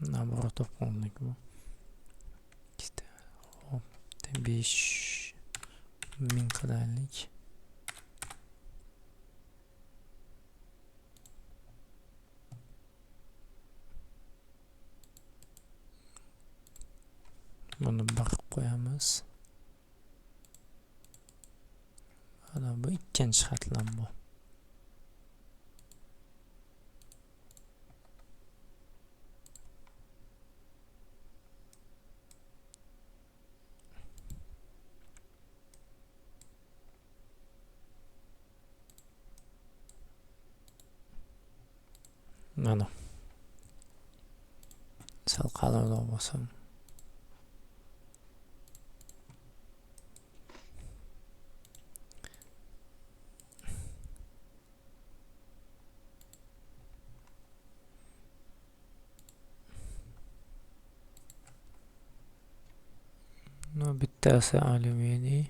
Naborot to'pollik bu. Ikkita. Hop, 5000 qilaylik. Buni bir qilib qo'yamiz. Mana bu ikkinchi xatlam bu. Mana. Sal qalinroq bo'lsin. No, bittasi alyuminiy.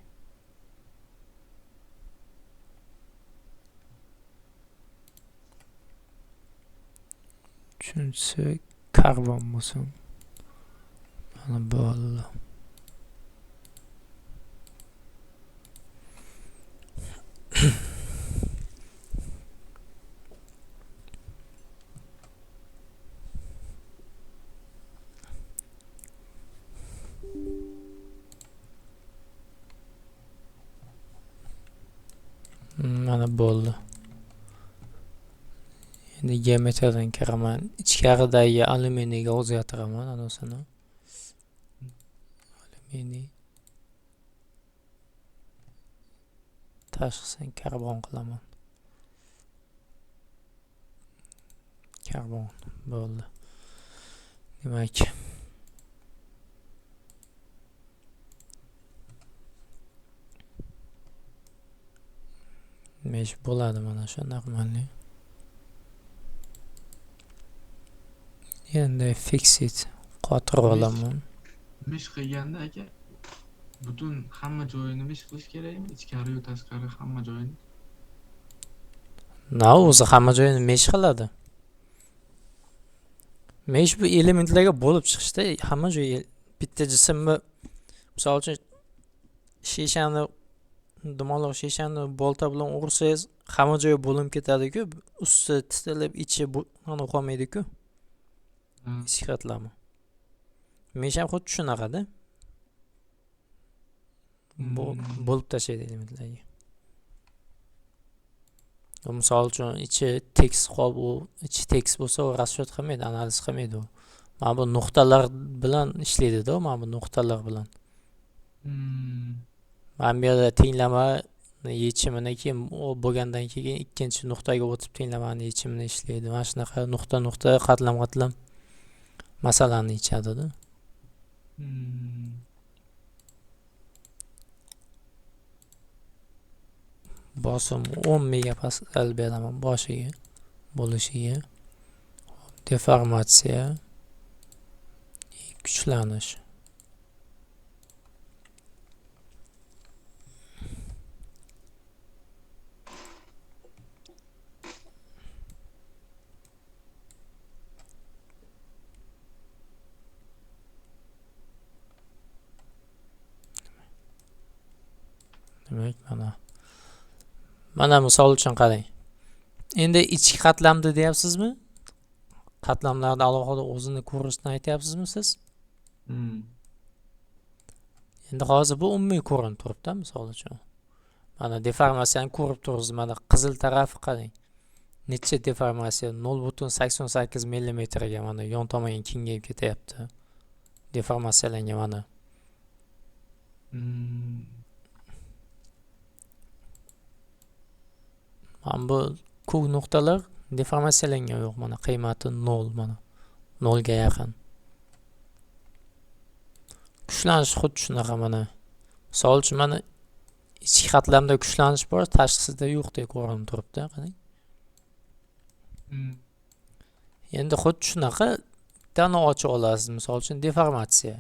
Uchinchisi karbon bo'lsin. Mana bo'ldi. Mana bo'ldi. Endi geometriyadan kiraman. Ichkaridagi alyuminiyga o'zgartiraman anosini. Alyuminiy. Tashqisini karbon qilaman. Karbon bo'ldi. Demak, mesh bo'ladi mana shu normalniy. Endi fixit qotirib olaman. Mesh qilganda aka butun hamma joyini mesh qilish kerakmi? Ichkari yu tashqari hamma joyini. Na, o'zi hamma joyini mesh qiladi. Mesh bu elementlarga bo'lib chiqishda hamma joyi bitta jismni, misol uchun shishani, dumaloq shishani bolta bilan ursangiz hamma joyi bo'linib ketadi-ku, usti titilib, ichi mana qolmaydi-ku. Ichki qatlami. Mesh ham xuddi shunaqada. Bo'lib tashlaydi elementlarga. Misol uchun ichi tekis qolib, u ichi tekis bo'lsa, u raschot qilmaydi, analiz qilmaydi u. Mana bu nuqtalar bilan ishlaydi-da, mana bu nuqtalar bilan. Mana bu yerda tenglama yechimini keyin bo'lgandan keyin ikkinchi nuqtaga o'tib tenglamani yechimini ishlaydi. Mana shunaqa nuqta-nuqta, qatlam-qatlam masalani yechadi-da. Bosim 10 megapascal beraman boshiga, bo'lishiga. Deformatsiya, kuchlanish. Demak, mana misol uchun qarang. Endi ichki qatlamda deyapsizmi? Qatlamlarda alohida o'zini ko'rinishini aytyapsizmi siz? Endi hozir bu umumiy ko'rinib turibdi, misol uchun. Mana deformatsiyani ko'rib turibsiz. Mana qizil tarafi qarang. Necha deformatsiya 0.88 mm ga mana yon tomonga kengayib ketyapti. Deformatsiyalangan mana. Mana bu ko'k nuqtalar deformatsiyalangan yo'q, mana qiymati 0 mana. 0 ga yaqin. Kuchlanish xuddi shunaqa mana. Misol uchun mana ichki qatlamda kuchlanish bor, tashqisida yo'qdek ko'rinib turibdi, qarang. Endi xuddi shunaqa bittani ochib olasiz, misol uchun deformatsiya.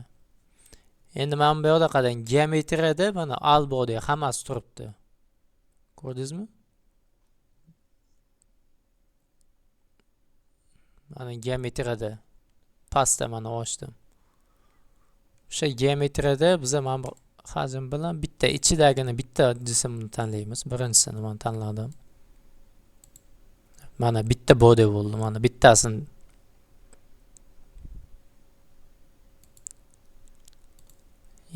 Endi mana bu yerda qarang, geometriyada mana albodek hammasi turibdi. Ko'rdingizmi? Mana geometriyada pastda mana ochdim. O'sha geometriyada biza mana bu hajm bilan bitta ichidagini bitta jismni tanlaymiz. Birinchisini men tanladim. Mana bitta body bo'ldi. Mana bittasini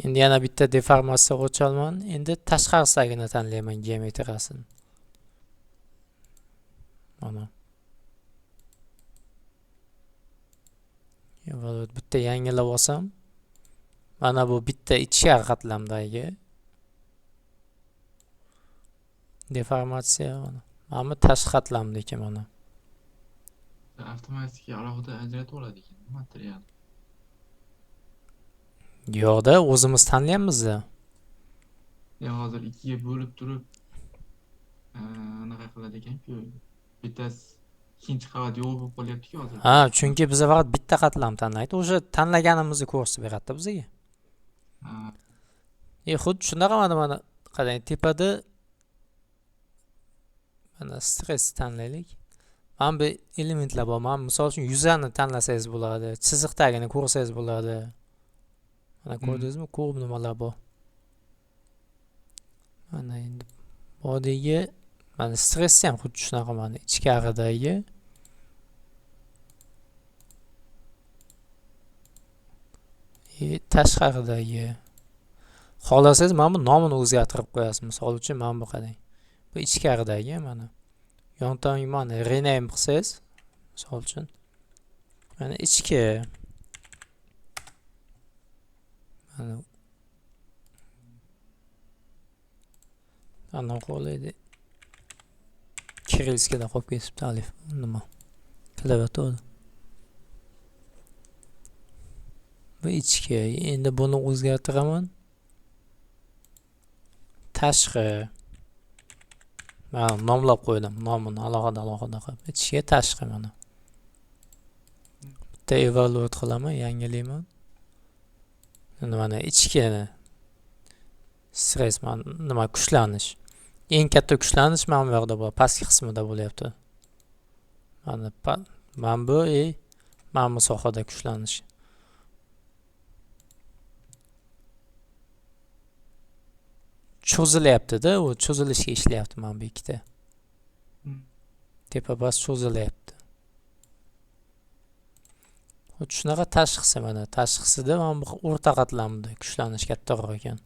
endi yana bitta deformatsiya o'chalman. Endi tashqarisidagini tanlayman geometriyasini. Mana. Evolut bitta yangilab olsam, mana bu bitta ichkari qatlamdagi deformatsiya mana. Mana bu tashqi qatlamdagi mana. Avtomatik alohida ajratib oladi ekan material. Yo'qda, o'zimiz tanlaymiz-da. Hozir ikkiga bo'lib turib anaqa qiladi ekan-ku. Bittasi ikkinchi qavat yo'q bo'lib qolyapti-ku hozir. Ha, chunki biz faqat bitta qatlam tanlaydi. O'sha tanlaganimizni ko'rsatib beradi bizga. Ha, Xuddi shunaqa mana qarang, tepada mana stress tanlaylik. Mana bu elementlar bor. Mana misol uchun yuzani tanlasangiz bo'ladi, chiziqdagini ko'rsangiz bo'ladi. Mana ko'rdingizmi? Ko'p nimalar bor. Mana endi bodyga mana stress ham xuddi shunaqa mana ichkaridagi tashqaridagi. Xohlasangiz mana bu nomini o'zgartirib qo'yasiz. Misol uchun mana bu qarang. Bu ichkaridagi mana. Yon tomonga mana rename qilsangiz, misol uchun mana ichki mana ana qo'laydi. Kirilskada qolib ketibdi alif. Nima? Klaviatura. Bu ichki. Endi buni o'zgartiraman. Tashqi. Mana nomlab qo'ydim. Nomini alohida qilib. Ichki, tashqi mana. Bitta evaluate qilaman, yangilayman. Endi mana ichkini stress mana nima kuchlanish. Eng katta kuchlanish mana bu yerda bor, pastki qismida bo'lyapti. Mana bu mana bu sohada kuchlanish. Cho'zilyapti-da, u cho'zilishga ishlayapti mana bu ikkita. Tepa bas cho'zilyapti. Xuddi shunaqa tashqisi mana, tashqisida mana bu o'rta qatlamda kuchlanish kattaroq ekan.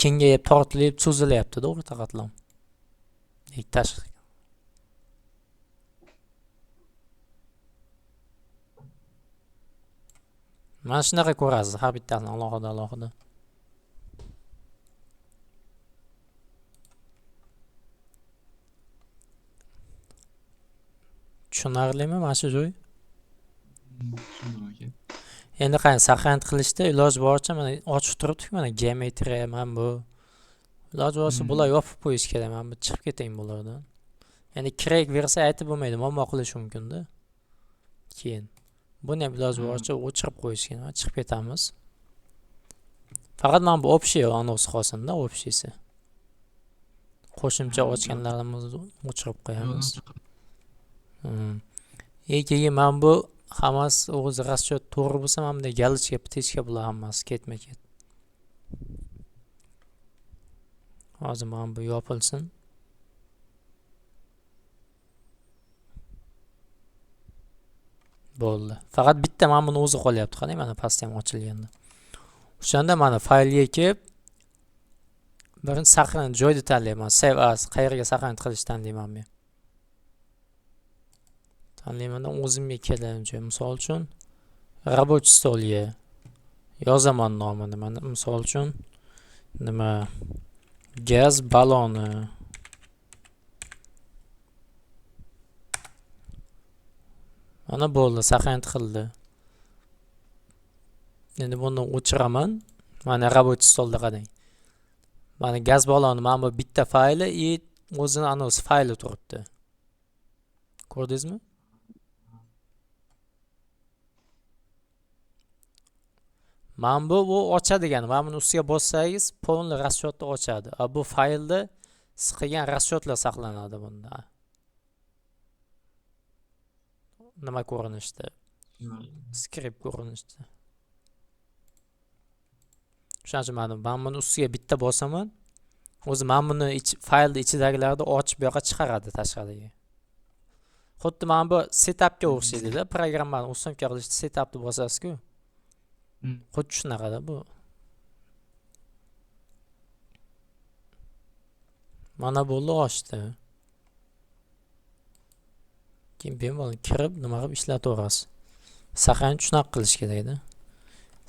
Kengayib, tortilib, cho'zilyapti-da o'rta qatlam. Tashqi. Mana shunaqa ko'rasiz, har bittasini alohida. Tushunarlimi mana shu joy? tushundim aka. Endi qani saqlanib qilishda iloji boricha mana ochib turibdi-ku mana geometriya mana bu. Iloji boricha bular yopib qo'yish kerak, mana bu chiqib ketang bulardan. Endi kerak bersa aytib bo'lmaydi, muammo qilish mumkin-da. Keyin buni ham iloji boricha o'chirib qo'yish kerak, chiqib ketamiz. Faqat mana bu общий anonsi qolsin-da, общийsi. Qo'shimcha ochganlarimizni o'chirib qo'yamiz. Keyin mana bu hammasi o'zi raschot to'g'ri bo'lsa, mana bunday galichka, птичка bular hammasi ketma-ket. Hozir mana bu yopilsin. Bo'ldi. Faqat bitta mana buni o'zi qolyapti. Qarang, mana pastda ham ochilganda. O'shanda mana faylga kelib, birinchi saqlangan joyni tanlayman. Save as, qayerga saqlanib qilish tanlayman men. Tanlaymandan o'zimga keladigan joy. Misol uchun рабочий stolga yozaman nomini. Mana misol uchun nima gaz baloni. Mana bo'ldi, saqlanib qildi. Endi buni o'chiraman. Mana рабочий stolda qarang. Mana gaz baloni mana bu bitta fayli, o'zini anosi fayli turibdi. Ko'rdingizmi? Mana bu ochadigan. Mana buni ustiga bossangiz, polni расчетni ochadi. Bu faylda siz qilgan расчетlar saqlanadi bunda. nima ko'rinishda, skript ko'rinishda. Shuning uchun men buni ustiga bitta bosaman, o'zi men buni faylni ichidagilarni ochib bu yoqqa chiqaradi tashqariga. Xuddi mana bu setupga o'xshaydi-da, programmani ustavka qilishda setupni bosasiz-ku. Xuddi shunaqada bu. Mana bo'ldi ochdi. Keyin bemalol kirib, nima qilib ishlataverasiz. Saqlanib shunaqa qilish kerak-da.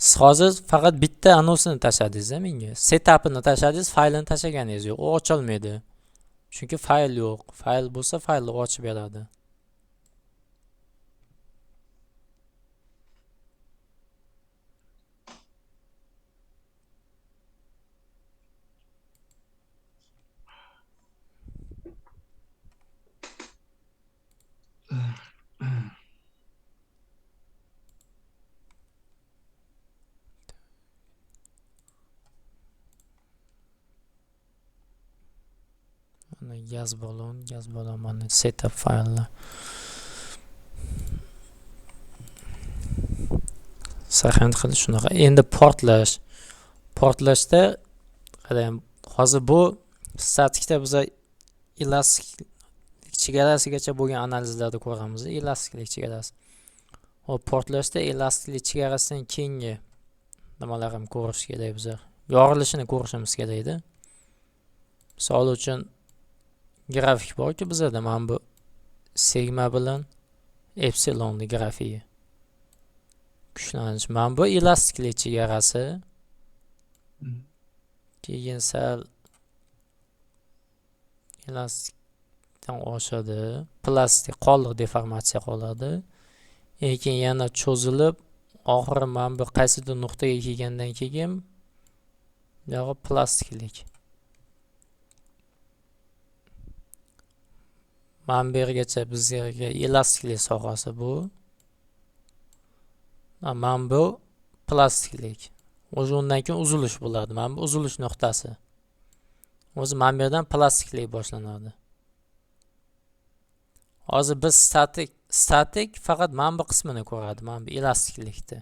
Siz hozir faqat bitta anonsini tashladingiz-a menga. Setupini tashladingiz, faylini tashlaganingiz yo'q. U ocholmaydi. Chunki fayl yo'q. Fayl bo'lsa, faylni ochib beradi. Mana gaz balon mana setup fayllar. Saqlanib qilish shunaqa. Endi portlashda qarang, hozir bu statikda biz elastiklik chegarasigacha bo'lgan analizlarni ko'ramiz. Elastiklik chegarasi. Hop, portlashda elastiklik chegarasidan keyingi nimalar ham ko'rish kerak biz. Yorilishini ko'rishimiz kerak-da. Misol uchun grafik borki bizda mana bu sigma bilan epsilonni grafigi. Kuchlanish. Mana bu elastiklik chegarasi. Keyin sal elastikdan oshadi. Plastik qoldiq deformatsiya qoladi. Keyin yana cho'zilib, oxiri mana bu qaysidir nuqtaga kelgandan keyin yo'q plastiklik. Mana bu yergacha bizga elastiklik sohasi bu. Mana bu plastiklik. O'zi undan keyin uzilish bo'ladi. Mana bu uzilish nuqtasi. O'zi mana bu yerdan plastiklik boshlanadi. Hozir biz statik faqat mana bu qismini ko'radi, mana bu elastiklikni.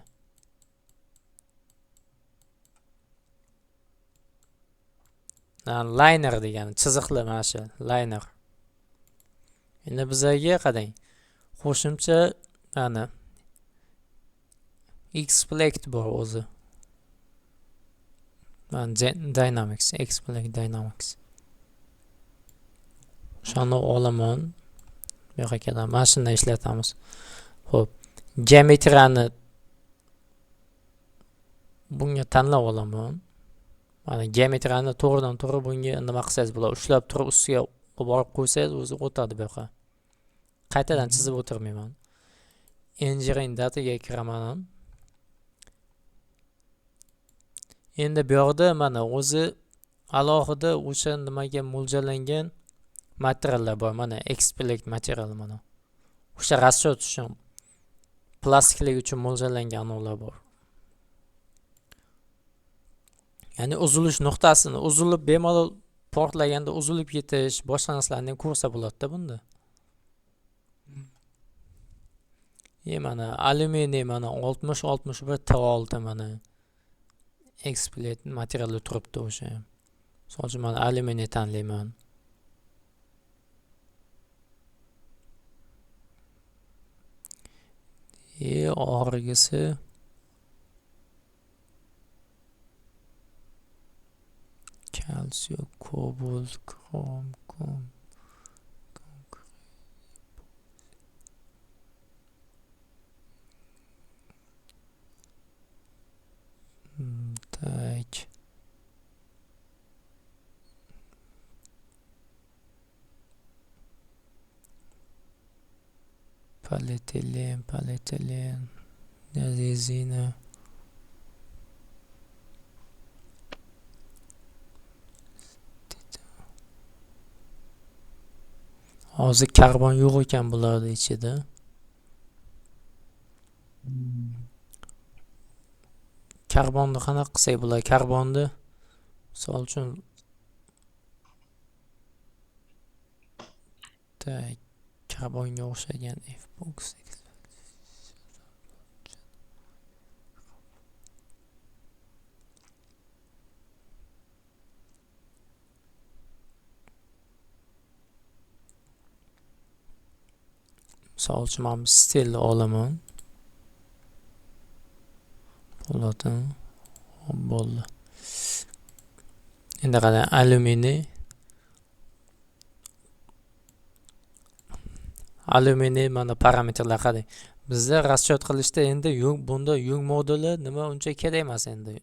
Liner degani chiziqli mana shu liner. Endi bizga qarang. Qo'shimcha mana Xplect bor o'zi. Dynamics, Xplect Dynamics. Shuni olaman. Bu yerga kelamiz. Mana shunday ishlatamiz. Xo'p, geometriyani bunga tanlab olaman. Mana geometriyani to'g'ridan-to'g'ri bunga nima qilsangiz bo'ladi. Ushlab turib ustiga borib qo'ysangiz o'zi o'tadi bu yoqqa. Qaytadan chizib o'tirmayman. Engineering dataga kiraman. Endi bu yerda mana o'zi alohida o'sha nimaga mo'ljallangan materiallar bor. Mana Xplect material mana. O'sha расчет uchun plastiklik uchun mo'ljallangan anonlar bor. Ya'ni uzilish nuqtasini uzilib bemalol portlaganda uzilib ketish, boshqa narsalarni ko'rsa bo'ladi-da bunda. Mana alyuminiy mana 60-61 T6 mana Xplect materialda turibdi o'sha. So'ng men alyuminiy tanlayman. Oxirgisi kalsiy, kobalt, krom, tak. Polietilen, rezina. Hozir karbon yo'q ekan bularda ichida. Karbonni qanaqa qilsak bo'ladi? Karbonni misol uchun karbonga o'xshagan F-box Misol uchun men bu stilni olaman. Bo'ladi. Hop, bo'ldi. Endi qarang, alyuminiy. Alyuminiy mana parametrlar qarang. Bizda расчет qilishda endi bunda yung moduli nima uncha kerak emas endi.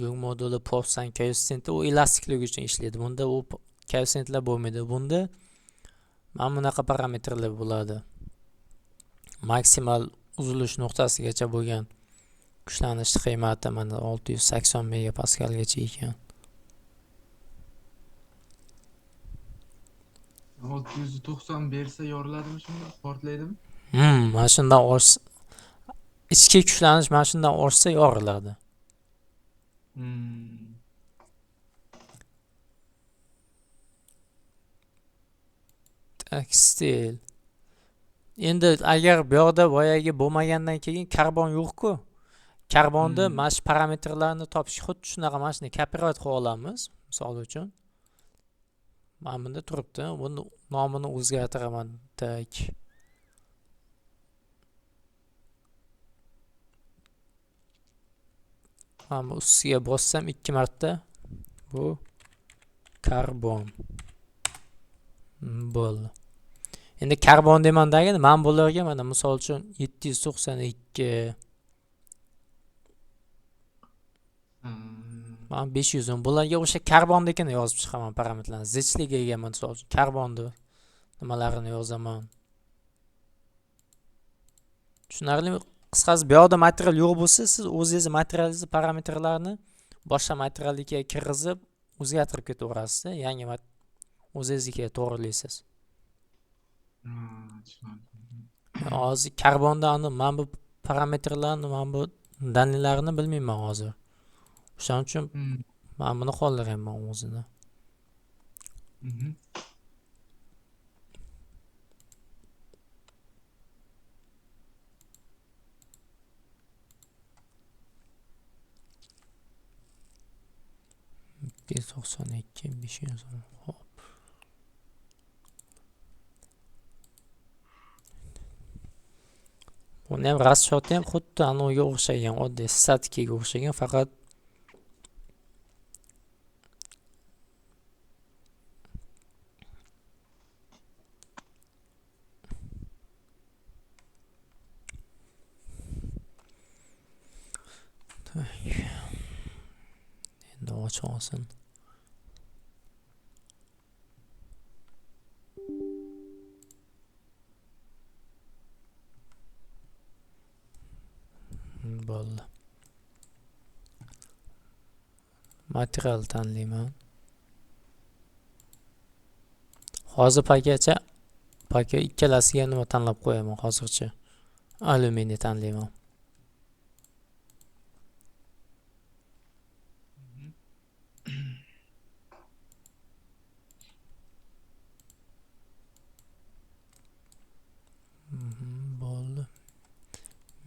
Yung moduli popsan koeffitsiyenti u elastiklik uchun ishlaydi. Bunda u koeffitsiyentlar bo'lmaydi. Bunda mana bunaqa parametrlar bo'ladi. Maksimal uzilish nuqtasigacha bo'lgan kuchlanish qiymati mana 680 megapaskalgacha ekan. 690 bersa yoriladimi shunda? Portlaydimi? Mana shundan oshsa ichki kuchlanish mana shundan oshsa yoriladi. Tekstil. Endi agar bu yoqda boyagi bo'lmagandan keyin karbon yo'q-ku. Karbonni mana shu parametrlarni topish xuddi shunaqa mana shuni kopirovat qilib olamiz, misol uchun. Mana bunda turibdi. Buni nomini o'zgartiraman. Tak. Mana ustiga bossam 2 marta bu karbon. Bo'ldi. Endi karbon demandagi mana bularga mana misol uchun 792 mana 510 bularga o'sha karbondekini yozib chiqaman parametrlarni. Zichligiga misol uchun karbonni nimalarini yozaman. Tushunarlimi? Qisqasi bu yoqda material yo'q bo'lsa, siz o'zingiz materialingizni parametrlarini boshqa materialga kirgizib o'zgartirib ketaverasiz. Yangi o'zingizga to'g'rilaysiz. Hozir karbonda mana bu parametrlarni, mana bu danlilarni bilmayman hozir. Shuning uchun men buni qoldirayman o'zini. Hop. Buni ham расчёti ham xuddi aniga o'xshagan, oddiy statikaga o'xshagan, faqat endi och olsin. Bo'ldi. Material tanlayman. Hozir paka ikkalasiga nima tanlab qo'yaman hozircha. Alyuminiy tanlayman. Bo'ldi.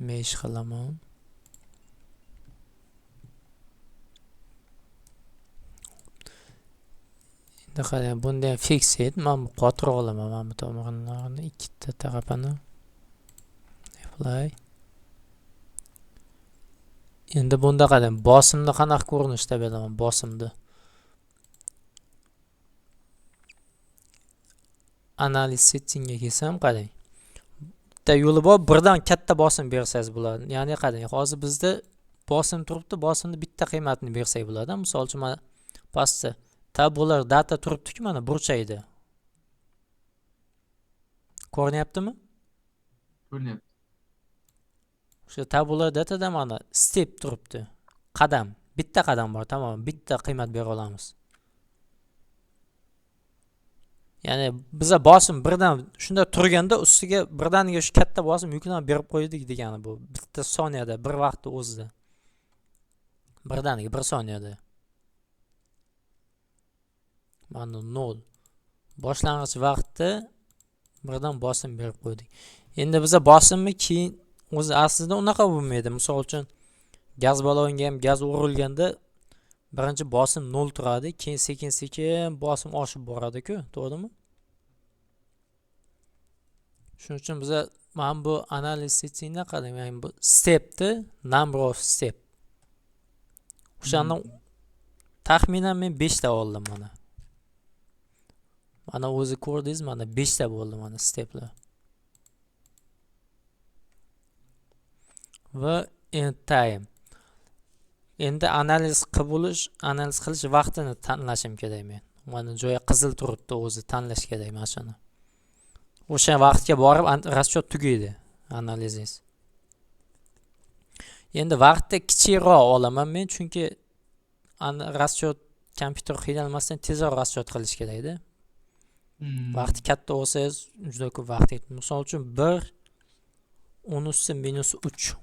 Mesh qilaman. Endi qarang, bunda ham fixate, men qotirib olaman mana bu tomonlarni, ikkita tarafini. Apply. Endi bunda qarang, bosimni qanaqa ko'rinishda beraman, bosimni. Analiz settingga kelsam, qarang. Bitta yo'li bor, birdan katta bosim bersangiz bo'ladi. Ya'ni qarang, hozir bizda bosim turibdi, bosimni bitta qiymatini bersak bo'ladi. Misol uchun mana pastda tabular data turibdi-ku mana burchakda. Ko'rinyaptimi? Ko'rinyapti. O'sha tabular datada mana step turibdi. Qadam, bitta qadam bor, tamom, bitta qiymat bera olamiz. Ya'ni biza bosim birdan shunda turganda ustiga birdaniga shu katta bosim yuklanib berib qo'ydik degani bu. Bitta soniyada, bir vaqtda o'zida. Birdaniga 1 soniyada. Mana 0. Boshlang'ich vaqtda birdan bosim berib qo'ydik. Endi biza bosimni keyin o'zi aslida unaqa bo'lmaydi. Misol uchun gaz baloniga ham gaz urilganda birinchi bosim 0 turadi, keyin sekin-sekin bosim oshib boradi-ku, to'g'rimi? Shuning uchun biza mana bu analiz settingda qarang, ya'ni bu stepni number of step. O'shani taxminan men 5 ta oldim mana. Mana o'zi ko'rdingiz, mana 5 ta bo'ldi mana steplar. Va end time. Endi analiz qilish vaqtini tanlashim kerak men. Mana joyi qizil turibdi, o'zi tanlash kerak mana shuni. O'sha vaqtga borib расчет tugaydi analizingiz. Endi vaqtni kichikroq olaman men, chunki расчет kompyuter qiynalmasdan tezroq расчет qilish kerak-da. Vaqti katta bo'lsangiz juda ko'p vaqt ketadi. Misol uchun 1 -3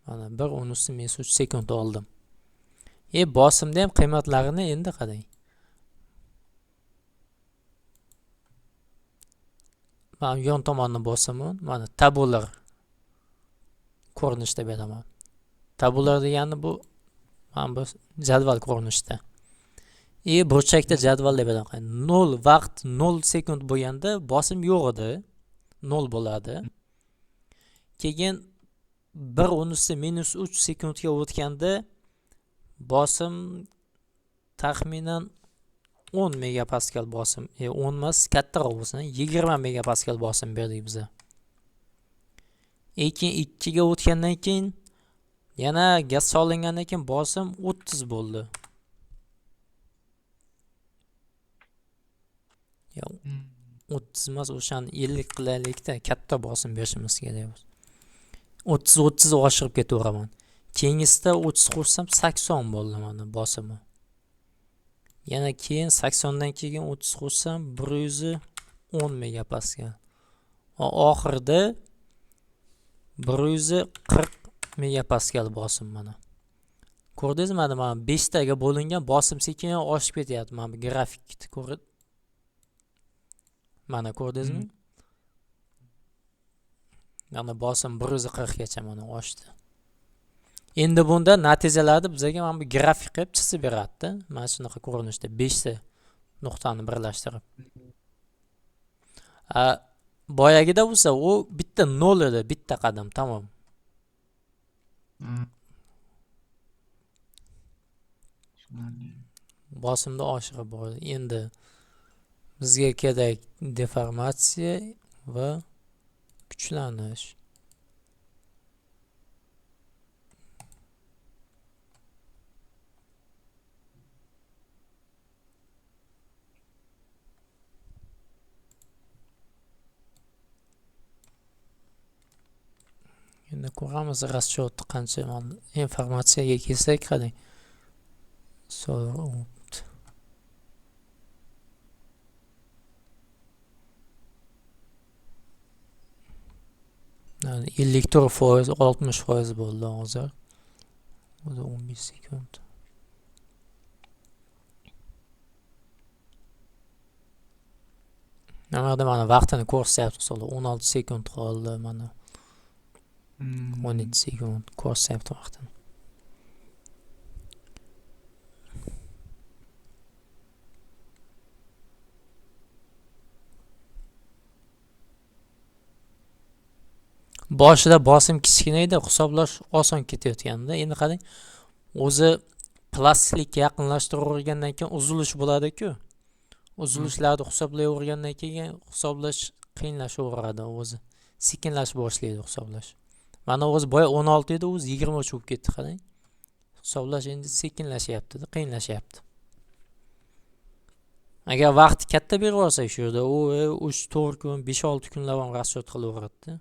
mana 1 -3 sekund oldim. Bosimda ham qiymatlarini endi qarang. Mana yon tomonni bosaman, mana tabular ko'rinishda beraman. Tabular degani bu mana bu jadval ko'rinishda. Burchakda jadval deb beraman. 0 vaqt 0 sekund bo'lganda bosim yo'q edi, 0 bo'ladi. Keyin 1 -3 sekundga o'tganda bosim taxminan 10 megapaskal bosim, 10 emas, kattaroq bo'lsin, 20 megapaskal bosim berdik biza. Keyin 2 ga o'tgandan keyin yana gaz solingandan keyin bosim 30 bo'ldi. 30 emas, o'shani 50 qilaylikda katta bosim berishimiz kerak. 30 oshirib ketaveraman. Keyingisida 30 qo'shsam 80 bo'ldi mana bosimi. Yana keyin 80 dan keyin 30 qo'shsam 110 megapaskal. Oxirida 140 megapaskal bosim mana. Ko'rdingizmi, mana 5 taga bo'lingan bosim sekin oshib ketyapti. Mana bu grafikni ko'rib. Mana ko'rdingizmi? Mana bosim 140 gacha mana oshdi. Endi bunda natijalarni bizga mana bu grafik qilib chizib beradi. Mana shunaqa ko'rinishda 5 ta nuqtani birlashtirib. Boyagida bo'lsa u bitta 0 edi, bitta qadam, tamom. Bosimda oshirib bordi. Endi bizga kerak deformatsiya va kuchlanish. Endi ko'ramiz расчет qancha informatsiyaga kelsak, qarang. Yani 54%, 60% bo'ldi hozir. O'zi 15 sekund. Mana vaqtini ko'rsatyapti, 16 sekund qoldi mana. 12 sekund ko'rsatyapti vaqtini. Boshida bosim kichkina edi, hisoblash oson ketayotganda, endi qarang, o'zi plastikga yaqinlashtirgandan keyin uzilish bo'ladi-ku. Uzilishlarni hisoblayvergandan keyin hisoblash qiyinlashaveradi o'zi. Sekinlashib boshlaydi hisoblash. Mana o'zi boya 16 edi, o'zi 20 bo'lib ketdi, qarang. Hisoblash endi sekinlashyapti, qiyinlashyapti. Agar vaqt katta berib olsak shu yerda, u 3-4 kun, 5-6 kunlab ham расчет qilaveradi.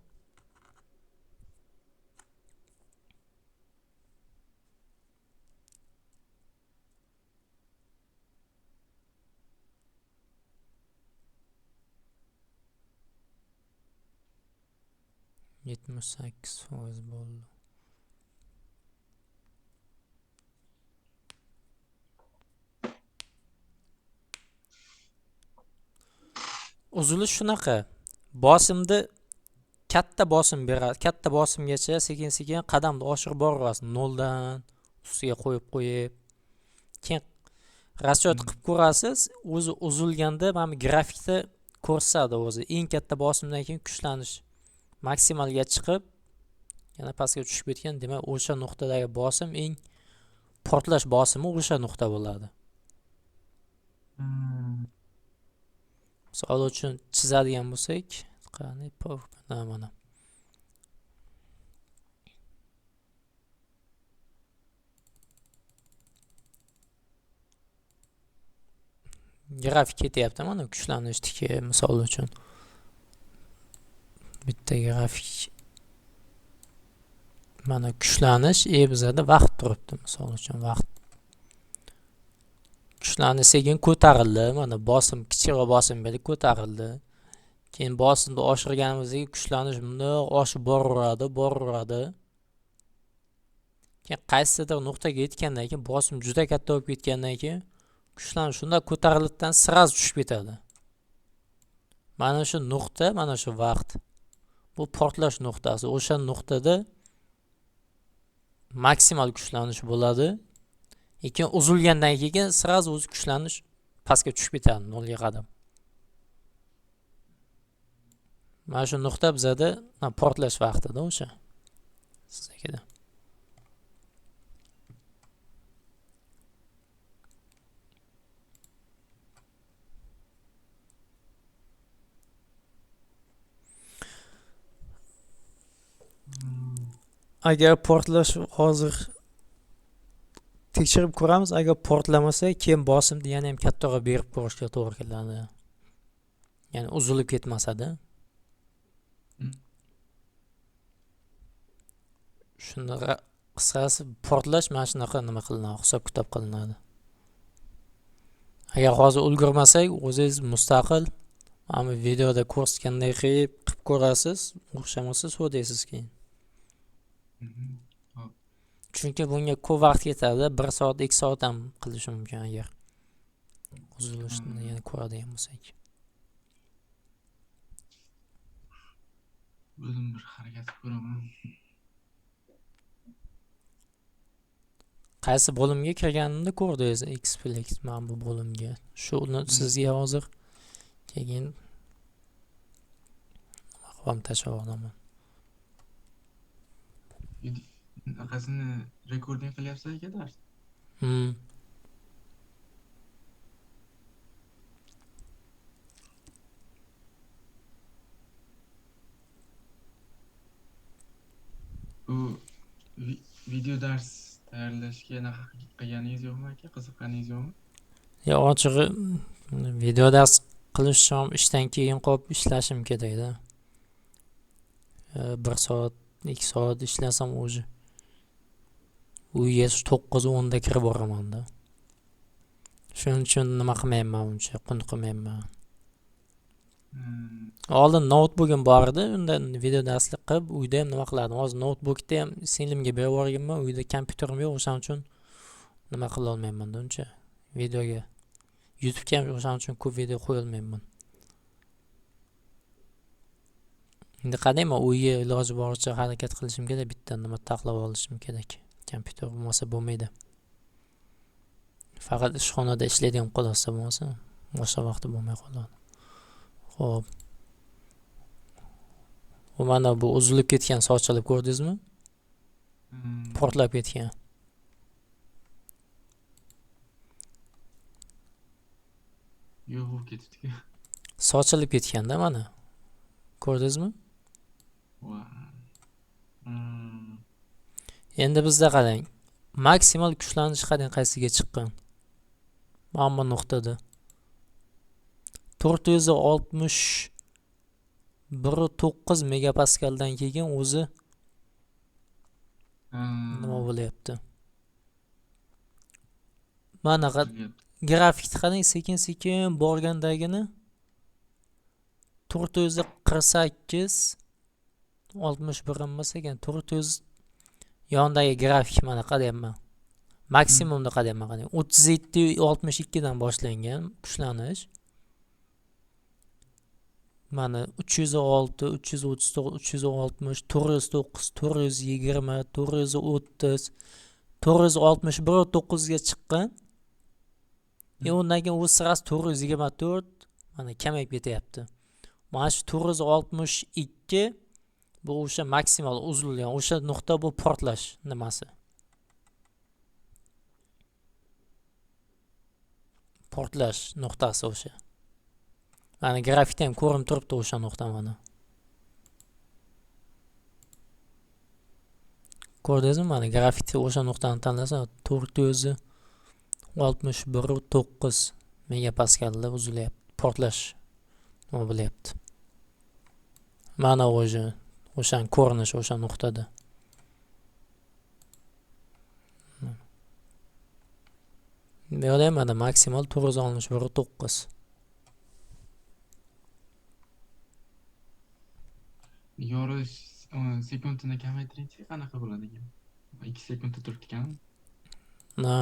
Yetmiş 8% bo'ldi. Uzilish shunaqa. Bosimda katta bosim beradi. Katta bosimgacha sekin-sekin qadamni oshirib boraverasiz. 0 dan ustiga qo'yib, keyin Расчет qilib ko'rasiz, o'zi uzilganda mana bu grafikda ko'rsatadi o'zi. Eng katta bosimdan keyin kuchlanish maksimalga chiqib, yana pastga tushib ketgan. Demak, o'sha nuqtadagi bosim eng portlash bosimi o'sha nuqta bo'ladi. Misol uchun chizadigan bo'lsak, qani mana grafik ketyapti, mana kuchlanishdiki, misol uchun bitta grafik mana kuchlanish bizada vaqt turibdi, misol uchun vaqt kuchlanish sekin ko'tarildi, mana bosim kichikroq bosim berib ko'tarildi. Keyin bosimni oshirganimizda kuchlanish bundoq oshib boraveradi. Keyin qaysidir nuqtaga yetgandan keyin bosim juda katta bo'lib ketgandan keyin kuchlanish shunda ko'tariladidan sirasi tushib ketadi. Mana shu nuqta, mana shu vaqt. Bu portlash nuqtasi. O'sha nuqtada maksimal kuchlanish bo'ladi. Lekin uzilgandan keyin sirasi o'zi kuchlanish pastga tushib ketadi, nolga qadam. Mana shu nuqta bizada portlash vaqtida o'sha. Sizdagida. Agar portlash hozir tekshirib ko'ramiz, agar portlamasa, keyin bosimni yana ham kattaroq berib ko'rishga to'g'ri keladi. Ya'ni uzilib ketmasa-da. Shunda qisqasi portlash mana shunaqa nima qilinadi, hisob-kitob qilinadi. Agar hozir ulgurmasak, o'zingiz mustaqil mana videoda ko'rsatganday qilib ko'rasiz, o'xshamasa so'raysiz keyin. Chunki bunga ko'p vaqt ketadi, 1 soat, 2 soat ham qilish mumkin agar uzilishni yana ko'radigan bo'lsak. O'zim bir harakat ko'raman. Qaysi bo'limga kirganimni ko'rdingiz, Xplex mana bu bo'limga. Shuni sizga hozir keyin ham tashlab olaman. Qasini rekording qilyapsiz aka dars? Bu video dars tayyorlashga qilganingiz yo'qmi aka? Qiziqqaningiz yo'qmi? Ya ochig'i video dars qilish ham ishdan keyin qolib ishlashim kerakda. 1 soat, 2 soat ishlasam o'zi uyga 9-10 da kirib boraman-da. Shuning uchun nima qilmayman uncha, qunqimayman. Oldin notebook'im bor edi, undan video darslik qilib uyda ham nima qilardim. Hozir notebook'ni ham singlimga berib yuborganman, uyda kompyuterim yo'q, o'shaning uchun nima qila olmayman-da uncha. Videoga YouTube'ga ham o'shaning uchun ko'p video qo'ya olmayman. Endi qadayman uyga iloji boricha harakat qilishim kerak, bitta nima taxlab olishim kerak. Kompyuter bo'lmasa bo'lmaydi. Faqat ishxonada ishlaydigan qolsa bo'lmasa, boshqa vaqti bo'lmay qoladi. Xo'p. Mana bu uzilib ketgan sochilib ko'rdingizmi? Portlab ketgan. Yo'q, bo'lib ketibdi. Sochilib ketganda mana. Ko'rdingizmi? Endi bizda qarang. Maksimal kuchlanish qadar qaysiga chiqqan? Mana bu nuqtada 461.9 megapaskaldan keyin o'zi nima bo'lyapti? Mana grafikni qarang, sekin-sekin borgandagini 448 61 emas ekan, 400 yondagi grafik mana qarayapman. Maksimumda qarayapman, qarang. 37-62 dan boshlangan kuchlanish. Mana 306, 339, 360, 409, 420, 430, 461.9 ga chiqqan. Undan keyin u sirasi 424 mana kamayib ketyapti. Mana shu 462 bu o'sha maksimal uzilgan o'sha nuqta, bu portlash nimasi? Portlash nuqtasi o'sha. Mana grafikda ham ko'rinib turibdi o'sha nuqta mana. Ko'rdingizmi? Mana grafikda o'sha nuqtani tanlasa 461.9 megapaskalda uzilyapti. Portlash nima bo'lyapti? Mana o'shaning ko'rinishi o'sha nuqtada. Bu yerda ham mana maksimal 461.9. Yorish sekundini kamaytiringchi, qanaqa bo'ladi ekan? 2 sekundda turibdi ekan. Ha.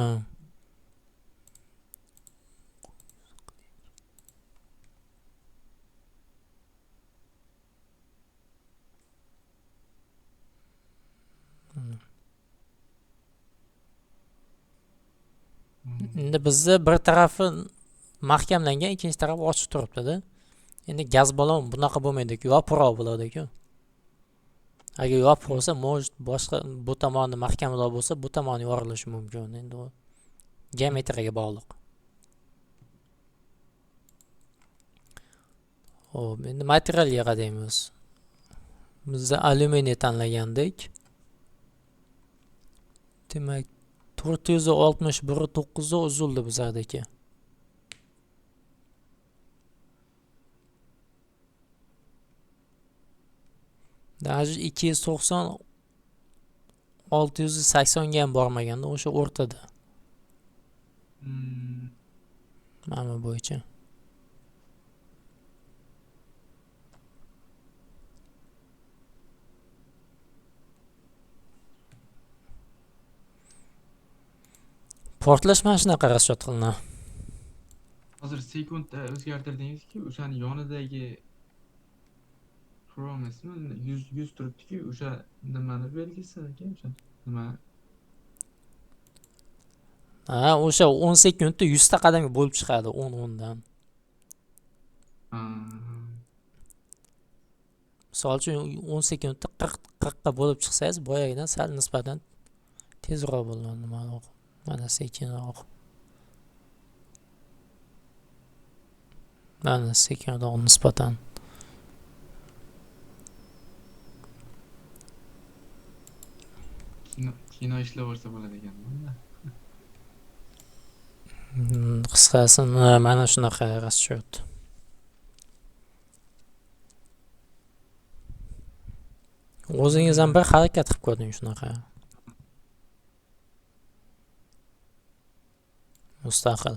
Endi bizda bir tarafi mahkamlangan, ikkinchi tarafi ochiq turibdi-da. Endi gaz balon bunaqa bo'lmaydi-ku, yopiqroq bo'ladi-ku. Agar yopiq bo'lsa, может boshqa bu tomoni mahkamroq bo'lsa, bu tomoni yorilishi mumkin. Endi u geometriyaga bog'liq. Xo'p, endi materialga qaraymiz. Bizda alyuminiy tanlagandik. Demak, 461.9 da uzildi bizlardagi. Даже 290 680 ga ham bormaganda o'sha o'rtada. Mana bo'yicha. Portlash mana shunaqa raschot qilinadi. Hozir sekundda o'zgartirdingizki, o'shani yonidagi promismi 100 turibdi-ku, o'sha nimani belgisi ekan, o'sha nima? Ha, o'sha 10 sekundda 100 ta qadamga bo'lib chiqadi, 10 dan. Misol uchun 10 sekundda 40 ga bo'lib chiqsangiz, boyagidan sal nisbatan tezroq bo'ladi, mana sekinroq. Mana sekinroq nisbatan. Kino ishlab olsa bo'ladi ekan bunda. Qisqasi mana shunaqa raschot. O'zingiz ham bir harakat qilib ko'ring shunaqa. Mustaqil.